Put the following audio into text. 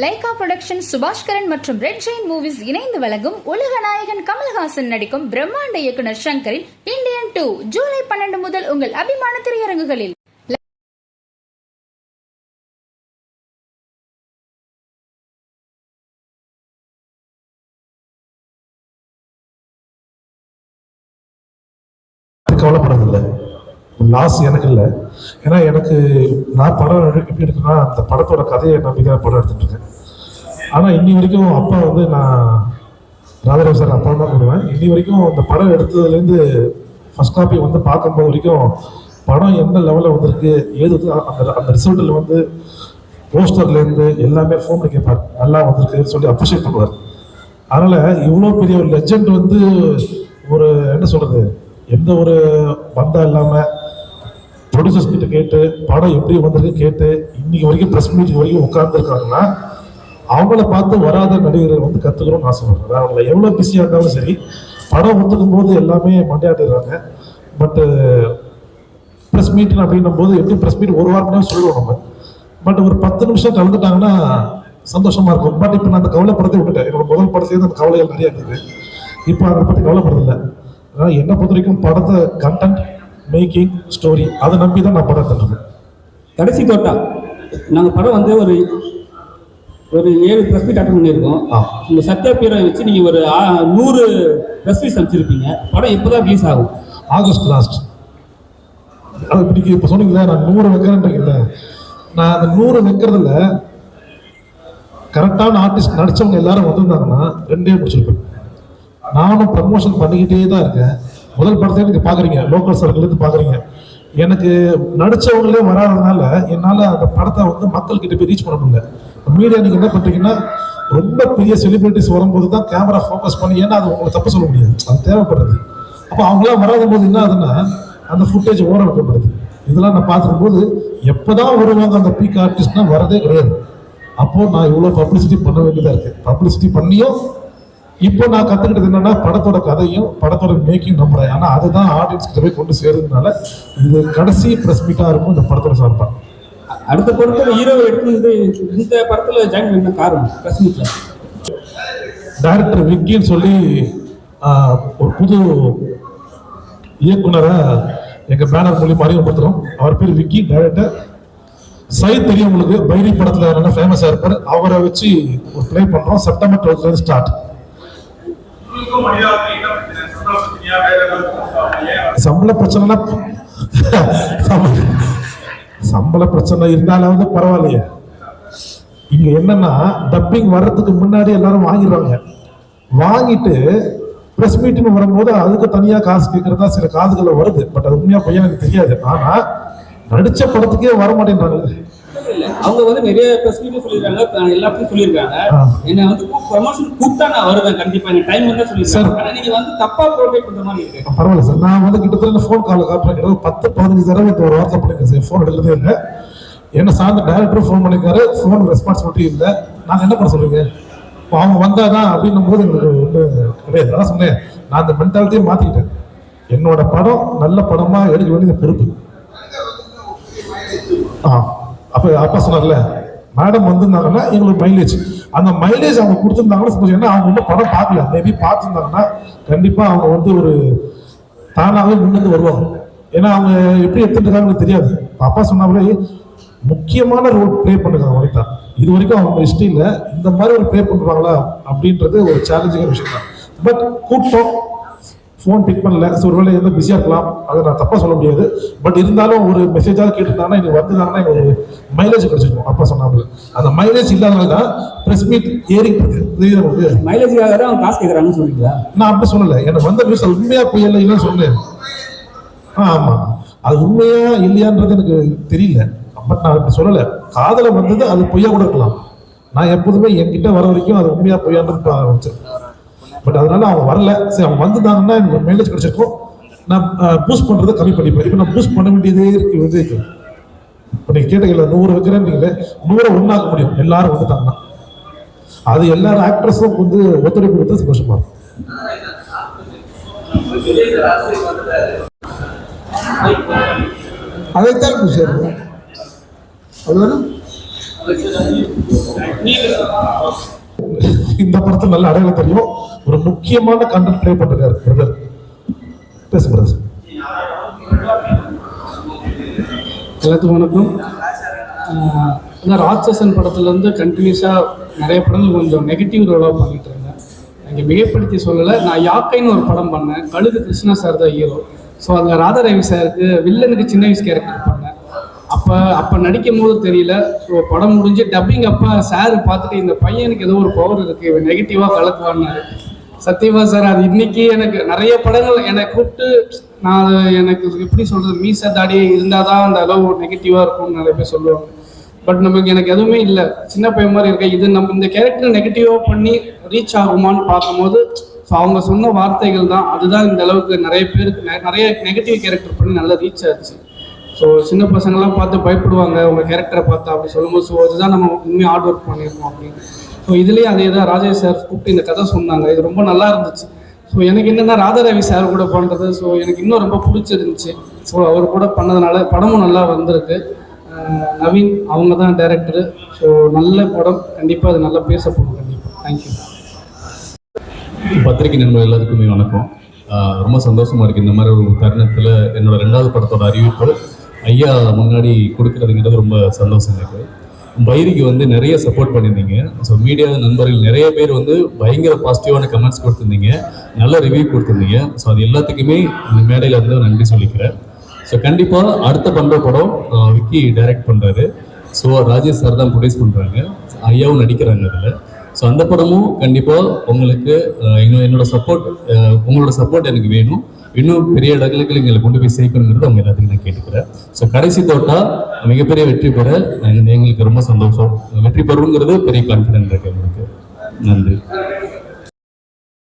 Lyca production Subaskaran மற்றும் red Jain movies இணைந்து வழங்கும் உலக நாயகன் கமல்ஹாசன் நடிக்கும் பிரம்மாண்ட இயக்குனர் ஷங்கரின் இந்தியன் 2 ஜூலை 12 முதல் உங்கள் அபிமான திரையரங்குகளில். கவலைப்படுறதில்லை, லாஸ் எனக்கு இல்லை. ஏன்னா எனக்கு நான் படம் எப்படி எடுக்கணும்னா அந்த படத்தோட கதையை நம்பிதான் படம் எடுத்துட்டு இருக்கேன். ஆனால் இன்னி வரைக்கும் அப்பா வந்து நான் ராதாராவ் சார் அப்பா தான் கொடுவேன். இன்னி வரைக்கும் அந்த படம் எடுத்ததுலேருந்து ஃபர்ஸ்ட் காப்பி வந்து பார்க்கும்போது வரைக்கும் படம் எந்த லெவலில் வந்திருக்கு ஏது அந்த அந்த ரிசல்ட்டில் வந்து போஸ்டர்லேருந்து எல்லாமே ஃபோன் பண்ணி கேட்பார், நல்லா வந்திருக்குன்னு சொல்லி அப்ரிஷியேட் பண்ணுவார். அதனால் இவ்வளோ பெரிய ஒரு லெஜெண்ட் வந்து ஒரு என்ன சொல்கிறது, எந்த ஒரு பந்தா இல்லாமல் ப்ரொடியூசர்ஸ் கிட்ட கேட்டு படம் எப்படி வந்திருக்கு கேட்டு இன்னைக்கு வரைக்கும் ப்ரெஸ் மீட்டிங் வரைக்கும் உட்கார்ந்துருக்காங்கன்னா அவங்கள பார்த்து வராத நடிகர்கள் வந்து கற்றுக்கணும்னு ஆசைப்படுறாங்க. அவங்கள எவ்வளோ பிஸியாக இருந்தாலும் சரி படம் ஒத்துக்கும் போது எல்லாமே மண்டையாட்டிடுறாங்க. பட்டு ப்ரெஸ் மீட் அப்படின்னும் போது எப்படி ப்ரெஸ் மீட் ஒரு வாரம் சொல்லுவோம் நம்ம, பட் ஒரு 10 நிமிஷம் கலந்துட்டாங்கன்னா சந்தோஷமா இருக்கும். பட் இப்போ நான் அந்த கவலைப்படத்தை விட்டுட்டேன். என்னோட முதல் படத்துலேருந்து அந்த கவலைகள் நிறைய இருக்குது. இப்போ அதை பற்றி கவலைப்படுறதில்லை. அதனால் என்னை பொறுத்த வரைக்கும் படத்தை கண்டென்ட் மேக்கிங் ஸ்டோரி அதை நம்பி தான் நான் படம் தந்துருக்கேன். கடைசி தோட்டா நாங்கள் படம் வந்து ஒரு 7 ப்ரெஸ் மீட் அட்டன் பண்ணியிருக்கோம். இந்த சத்யா பேரை வச்சு நீங்கள் ஒரு 100 ப்ரெஸ் மீட் அமைச்சிருப்பீங்க. படம் எப்போ தான் ரிலீஸ் ஆகும்? August last. அது இப்படி இப்போ சொன்னீங்களே நான் 100 வைக்கிறேன்றீங்கல்ல, நான் அந்த 100 வைக்கிறதுல கரெக்டான ஆர்டிஸ்ட் நடித்தவங்க எல்லாரும் வந்திருந்தாங்கன்னா 2 முடிச்சிருப்பேன். நானும் ப்ரமோஷன் பண்ணிக்கிட்டே தான் இருக்கேன். முதல் படத்தையும் நீங்கள் பார்க்குறீங்க, லோக்கல் சர்க்கிள்லேருந்து பார்க்குறீங்க. எனக்கு நடித்தவங்களே வராததுனால என்னால் அந்த படத்தை வந்து மக்கள்கிட்ட போய் ரீச் பண்ண முடியல. மீடியா நீங்கள் என்ன பண்ணுறீங்கன்னா ரொம்ப பெரிய செலிபிரிட்டிஸ் வரும்போது தான் கேமரா ஃபோக்கஸ் பண்ணி, ஏன்னா அது உங்களுக்கு தப்பு சொல்ல முடியாது, அது தேவைப்படுறது. அப்போ அவங்களாம் வராத போது என்ன ஆகுதுன்னா அந்த ஃபுட்டேஜ் ஓர வைக்கப்படுது. இதெல்லாம் நான் பார்த்துக்கும் போது எப்போ தான் வருவாங்க அந்த பீக் ஆர்டிஸ்ட்னா வரதே கிடையாது. அப்போது நான் இவ்வளோ பப்ளிசிட்டி பண்ண வேண்டியதாக இருக்குது. பப்ளிசிட்டி பண்ணியும் இப்போ நான் கற்றுக்கிட்டது என்னன்னா படத்தோட கதையும் படத்தோட மேக்கிங் நம்புறேன். ஆனால் அதுதான் ஆடியன்ஸ் கிட்ட போய் கொண்டு சேருறதுனால இது கடைசி ப்ரெஸ் மீட்டாக இருக்கும் இந்த படத்தோட சார்பா. அடுத்த படத்தில் ஹீரோ எடுத்து இந்த படத்தில் ஜாயின் பண்ண காரணம் ப்ரெஸ் மீட்டில் டைரக்டர் விக்கின்னு சொல்லி ஒரு புது இயக்குனரை எங்கள் பேனர் மூலியமாக அறிமுகப்படுத்துகிறோம். அவர் பேர் விக்கி, டைரக்டர். சைத் தெரியும் உங்களுக்கு, பைரி படத்தில் நல்லா ஃபேமஸாக இருப்பார். அவரை வச்சு ஒரு ப்ளே பண்ணுறோம். September 12 start. சம்பள பிரச்சனை சம்பள பிரச்சனை இருந்தாலாவது பரவாயில்லையே. இங்க என்னன்னா டப்பிங் வர்றதுக்கு முன்னாடி எல்லாரும் வாங்கிடுவாங்க. வாங்கிட்டு பிரஸ் மீட்டிங் வரும்போது அதுக்கு தனியா காசு கேட்கறதா சில காதுகளை வருது. பட் அது உண்மையா பையன் எனக்கு தெரியாது. ஆனா நடிச்ச படத்துக்கே வர மாட்டேன்றாங்க. அவங்க வந்து நிறைய ப்ரெஸ் மீட் சொல்லிருக்காங்க, எல்லாத்தையும் சொல்லியிருக்காங்க. என்ன வந்து ப்ரமோஷன் கூப்பிட்டா நான் வருவேன் கண்டிப்பா, எனக்கு டைம் வந்தா சொல்லிருக்காங்க. ஆனா நீங்க வந்து தப்பா ப்ரொவைட் பண்ற மாதிரி இருக்கு. பரவாயில்ல சார், நான் வந்து கிட்டத்தட்ட ஃபோன் கால் காட்டுறேன். 10-15 தடவை இப்போ ஒரு வாரத்தில் பண்ணிருக்கேன் சார். ஃபோன் எடுக்கிறதே இல்லை. என்ன சார்ந்த டைரக்டரும் ஃபோன் பண்ணிருக்காரு, ஃபோன் ரெஸ்பான்சிபிலிட்டி இல்லை. நாங்கள் என்ன பண்ண சொல்றீங்க? இப்போ அவங்க வந்தாதான் அப்படின்னும் போது எங்களுக்கு ஒன்று கிடையாது. அதான் சொன்னேன், நான் அந்த மென்டாலிட்டியை மாற்றிக்கிட்டேன். என்னோட படம் நல்ல படமா எடுக்க வேண்டியது பொறுப்பு. அப்போ அப்பா சொன்னார்ல, மேடம் வந்திருந்தாங்கன்னா எங்களுக்கு மைலேஜ், அந்த மைலேஜ் அவங்க கொடுத்துருந்தாங்கன்னா ஏன்னா அவங்க இன்னும் படம் பார்க்கல, மேபி பார்த்துருந்தாங்கன்னா கண்டிப்பாக அவங்க வந்து ஒரு தானாகவே முன்னேந்து வருவாங்க. ஏன்னா அவங்க எப்படி எடுத்துட்டு இருக்காங்கன்னு தெரியாது. அப்பா சொன்னாலே முக்கியமான ரோல் ப்ளே பண்ணிருக்காங்க வனிதா. இது வரைக்கும் அவங்க ஹிஸ்ட்ரியில் இந்த மாதிரி ஒரு ப்ளே பண்ணுவாங்களா அப்படின்றது ஒரு சேலஞ்சிங்கான விஷயம் தான். பட் கூட்டம் ஃபோன் பிக் பண்ணல, ஸோ ஒரு வேலை எந்த பிஸியாக இருக்கலாம், அதை நான் தப்பாக சொல்ல முடியாது. பட் இருந்தாலும் ஒரு மெசேஜாக கேட்டுருந்தாங்கன்னா எனக்கு வந்துருந்தாங்கன்னா எங்களுக்கு மைலேஜ் கிடைச்சிருக்கும். அப்பா சொன்னாங்க அந்த மைலேஜ் இல்லாதனால தான் ப்ரெஸ் மீட் ஏறிட்டு இருக்கு. உங்களுக்கு மைலேஜுக்காக தான் அவங்க காசு கேட்குறாங்கன்னு சொல்றீங்களா? நான் அப்படி சொல்லலை. எனக்கு வந்த நியூஸ் உண்மையாக போய் இல்லைன்னு சொன்னேன். ஆமாம், அது உண்மையா இல்லையான்றது எனக்கு தெரியல. பட் நான் அப்படி சொல்லலை. காதலை வந்தது அது பொய்யா கூட இருக்கலாம். நான் எப்போதுமே என்கிட்ட வர வரைக்கும் அது உண்மையா பொய்யான்றது ஆரம்பிச்சேன். பட் அதனால அவங்க வரல. சரி, அவங்க வந்துட்டாங்கன்னா எனக்கு ஒரு மைலேஜ் கிடைச்சிருக்கும். நான் பூஸ்ட் பண்ணுறதை கம்மி பண்ணிப்பேன். இப்போ நான் பூஸ்ட் பண்ண வேண்டியதே இருக்கு. இப்போ நீங்கள் கேட்டீங்களா 100 வைக்கிறேன்னு 100 ஒன்றாக்க முடியும் எல்லாரும் வந்துட்டாங்கன்னா. அது எல்லாரும் ஆக்ட்ரஸும் வந்து ஒத்துழைப்பு கொடுத்து சந்தோஷமா இருக்கும். அதைத்தான் சார் அதுதானே இந்த படத்துல நல்ல அடையாளம் தெரியும். ஒரு முக்கியமான கண்டென்ட் ப்ளே பண்ணிருக்காரு பிரதர். பேசு பிரதர். எல்லாத்துக்கும் வணக்கம். ராட்சசன் படத்துலேருந்து கண்டினியூஸாக நிறைய படங்கள் கொஞ்சம் நெகட்டிவ் ரோலாக பண்ணிட்டு இருந்தேன். இங்கே மிகைப்படுத்தி சொல்லலை. நான் யாக்கைன்னு ஒரு படம் பண்ணேன். கழுகு கிருஷ்ணா சார் தான் ஹீரோ. ஸோ அதில் ராதாரவி சாருக்கு வில்லனுக்கு சின்ன வயசு கேரக்டர் பண்ணேன். அப்போ நடிக்கும் போது தெரியல. ஸோ படம் முடிஞ்சு டப்பிங் அப்போ சார் பார்த்துட்டு இந்த பையனுக்கு ஏதோ ஒரு பவர் இருக்குது, இவன் நெகட்டிவாக கலக்குவான்னாரு. சத்தியமா சார், அது இன்னைக்கு எனக்கு நிறைய படங்கள் என்னை கூப்பிட்டு நான் எனக்கு எப்படி சொல்கிறது, மீச தாடியே இருந்தால் தான் அந்த அளவு நெகட்டிவாக இருக்கும்னு நிறைய பேர் சொல்லுவாங்க. பட் எனக்கு எதுவுமே இல்லை, சின்ன பையன் மாதிரி இருக்கேன். இது நம்ம இந்த கேரக்டர் நெகட்டிவாக பண்ணி ரீச் ஆகுமான்னு பார்க்கும்போது ஸோ அவங்க சொன்ன வார்த்தைகள் தான், அதுதான் இந்த அளவுக்கு நிறைய பேருக்கு நிறைய நெகட்டிவ் கேரக்டர் பண்ணி நல்லா ரீச் ஆச்சு. ஸோ சின்ன பசங்கள்லாம் பார்த்து பயப்படுவாங்க உங்கள் கேரக்டரை பார்த்தா அப்படி சொல்லும்போது. ஸோ அதுதான் நம்ம உண்மையாக ஹார்ட் ஒர்க் பண்ணியிருக்கோம் அப்படின்னு. ஸோ இதுலேயே அதே தான் ராஜேஷ் சார் கூப்பிட்டு இந்த கதை சொன்னாங்க. இது ரொம்ப நல்லா இருந்துச்சு. ஸோ எனக்கு என்னென்னா ராதாரவி சார் கூட பண்ணுறது ஸோ எனக்கு இன்னும் ரொம்ப பிடிச்சிருந்துச்சு. ஸோ அவர் கூட பண்ணதுனால படமும் நல்லா வந்திருக்கு. நவீன் அவங்க தான் டைரக்டரு. ஸோ நல்ல படம், கண்டிப்பாக அது நல்லா பேசப்படும். கண்டிப்பாக தேங்க்யூ. பத்திரிகை நண்பர்கள் எல்லாத்துக்குமே வணக்கம். ரொம்ப சந்தோஷமாக இருக்குது இந்த மாதிரி ஒரு தருணத்தில் என்னோடய 2வது படத்தோட அறிவிப்பு ஐயா முன்னாடி கொடுக்குறதுங்கிறது ரொம்ப சந்தோஷம் எனக்கு. பைரிக்கு வந்து நிறைய சப்போர்ட் பண்ணியிருந்தீங்க. ஸோ மீடியா நண்பர்கள் நிறைய பேர் வந்து பயங்கர பாசிட்டிவான கமெண்ட்ஸ் கொடுத்துருந்தீங்க, நல்ல ரிவ்யூ கொடுத்துருந்தீங்க. ஸோ அது எல்லாத்துக்குமே இந்த மேடையில் வந்து நன்றி சொல்லிக்கிறேன். ஸோ கண்டிப்பாக அடுத்த பண்ணுற படம் விக்கி டைரக்ட் பண்ணுறாரு. ஸோ ராஜேஷ் சார் தான் ப்ரொடியூஸ் பண்ணுறாங்க, ஐயாவும் நடிக்கிறாங்க அதில். ஸோ அந்த படமும் கண்டிப்பாக உங்களுக்கு என்னோட சப்போர்ட், உங்களோட சப்போர்ட் எனக்கு வேணும். இன்னும் பெரிய இடங்களுக்கு எங்களை கொண்டு போய் சேர்க்கணுங்கிறது அவங்க எல்லாத்துக்கும் நான் கேட்டுக்கிறேன். ஸோ கடைசி தோட்டா மிகப்பெரிய வெற்றி பெற எங்களுக்கு ரொம்ப சந்தோஷம். வெற்றி பெறுங்கிறது பெரிய கான்ஃபிடென்ட் இருக்கு எங்களுக்கு. நன்றி.